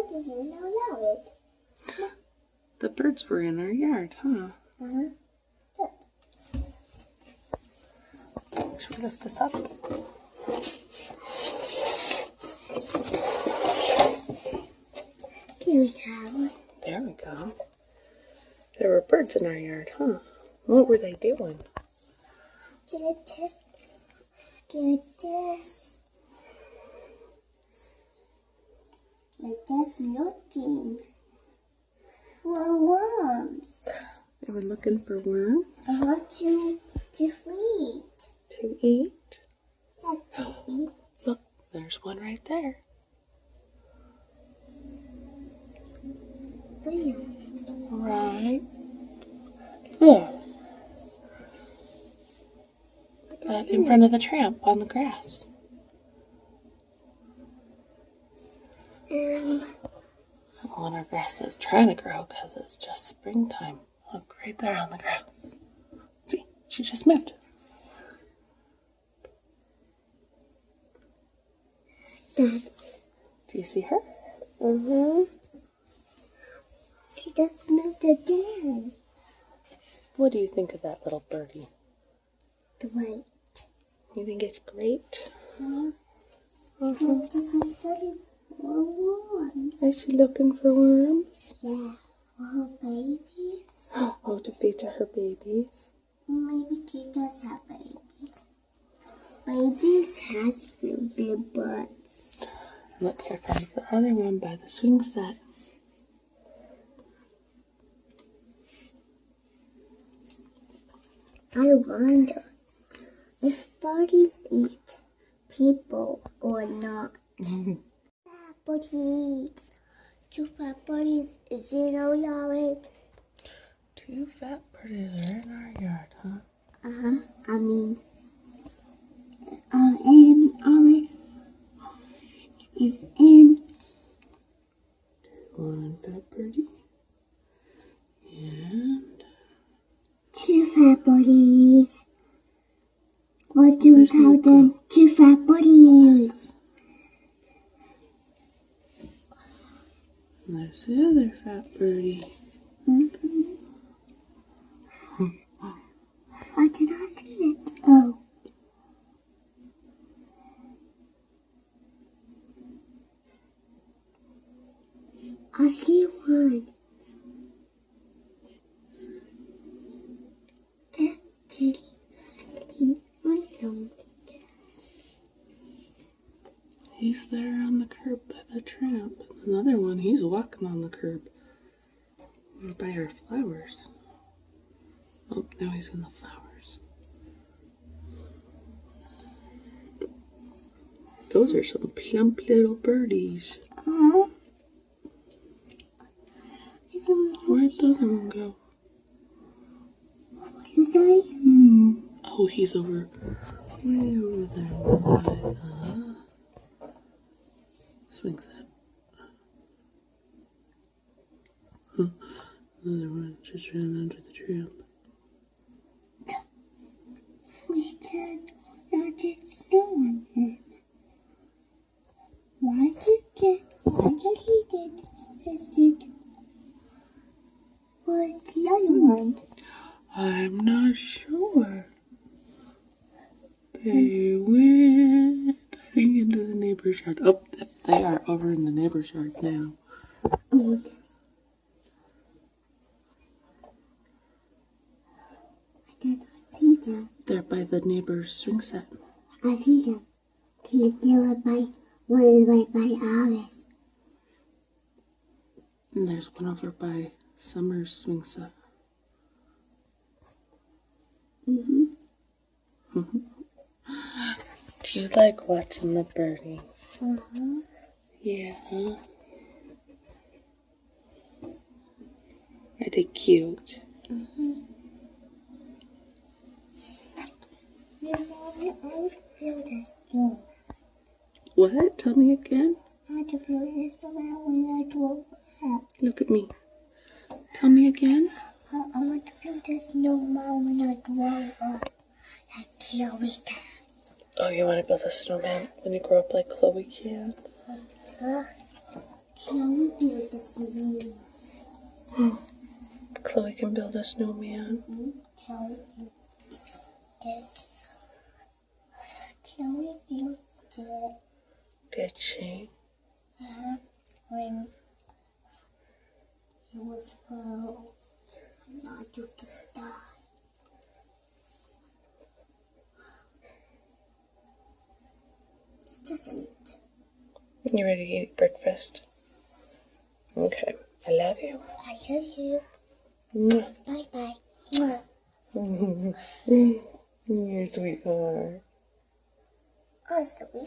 birdies in our yard. The birds were in our yard, huh? Uh-huh. Should we lift this up? Here we go. There we go. There were birds in our yard, huh? What were they doing? They're just looking for worms. They were looking for worms? To eat. To eat? Yeah, to eat. Look, there's one right there. Where? Right there. In front of the tramp on the grass. Well, our grass is trying to grow because it's just springtime. Look, right there on the grass. See, she just moved. Do you see her? She just moved again. What do you think of that little birdie? Great. You think it's great? Just looking for worms. Is she looking for worms? Yeah, for her babies. Oh, to feed to her babies. Maybe she does have babies. Babies has real big butts. Look, here comes the other one by the swing set. I wonder if birdies eat people or not. Fat birdies. 2 fat birdies is in our yard. 2 fat birdies are in our yard, huh? I mean, is in 1 fat birdie and 2 fat birdies. What do we call them? 2 fat birdies. And there's the other fat birdie. I cannot see it. Oh. I see one. That's in front of me. He's there on the curb by the tramp. Another one, he's walking on the curb. By our flowers. Oh, now he's in the flowers. Those are some plump little birdies. Where'd the other one go? What did you say? Oh, he's way over there by the swing set. Another one just ran under the tramp. We can magic snow on him. Why did he get tested for the other one? I'm not sure. They went, I think, into the neighbor's yard. Oh, they are over in the neighbor's yard now. I cannot see them. They're by the neighbor's swing set. I see them. They were by one right by ours. And there's one over by Summer's swing set. Do you like watching the birdies? Yeah. Are they cute? What? Tell me again. I had to build this snowman when I grow up. Look at me. Tell me again. I want to build this snowman when I grow up. Like Chloe can. Oh, you want to build a snowman when you grow up like Chloe can? Can we build a snowman? Chloe can build a snowman. Can we build it? Can we build it? Did she? When it was broke, not to the sky. It's just eat. You ready to eat breakfast? Okay. I love you. I love you. Mwah. Bye bye. You're a sweetheart. Oh, sweet.